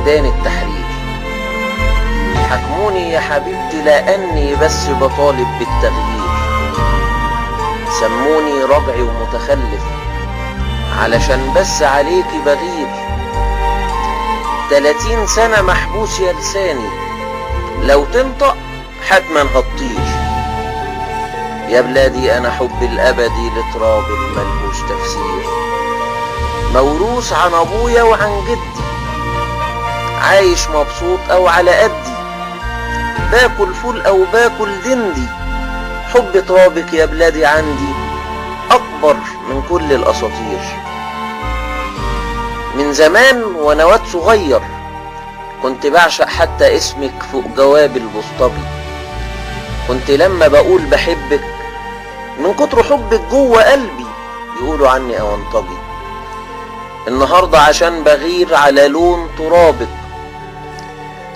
ميدان التحرير. حكموني يا حبيبتي لأني بس بطالب بالتغيير، سموني رجعي ومتخلف علشان بس عليكي بغير. 30 سنة محبوس يا لساني، لو تنطق حتما هتطير. يا بلادي أنا حب الأبدي لتراب ملهوش تفسير، موروث عن أبويا وعن جدي، عايش مبسوط أو على قدي، باكل فول أو باكل دندي. حب ترابك يا بلادي عندي أكبر من كل الأساطير. من زمان وأنا واد صغير كنت بعشق حتى اسمك فوق جواب البسطجي. كنت لما بقول بحبك من كتر حبك جوه قلبي يقولوا عني أونطجي. النهاردة عشان بغير على لون ترابك،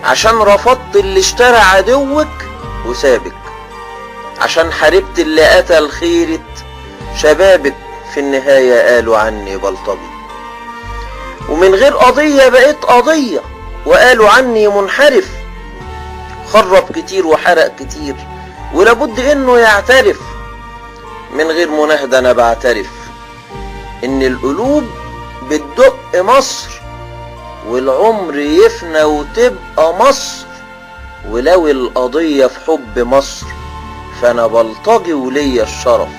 عشان رفضت اللي اشترى عدوك وسابك، عشان حاربت اللي قتل خيرة شبابك، في النهاية قالوا عني بلطجي. ومن غير قضية بقيت قضية وقالوا عني منحرف، خرب كتير وحرق كتير ولابد انه يعترف. من غير مناهدة انا بعترف ان القلوب بتدق مصر، والعمر يفنى وتبقى مصر. ولو القضية في حب مصر فانا بلطجي وليا الشرف.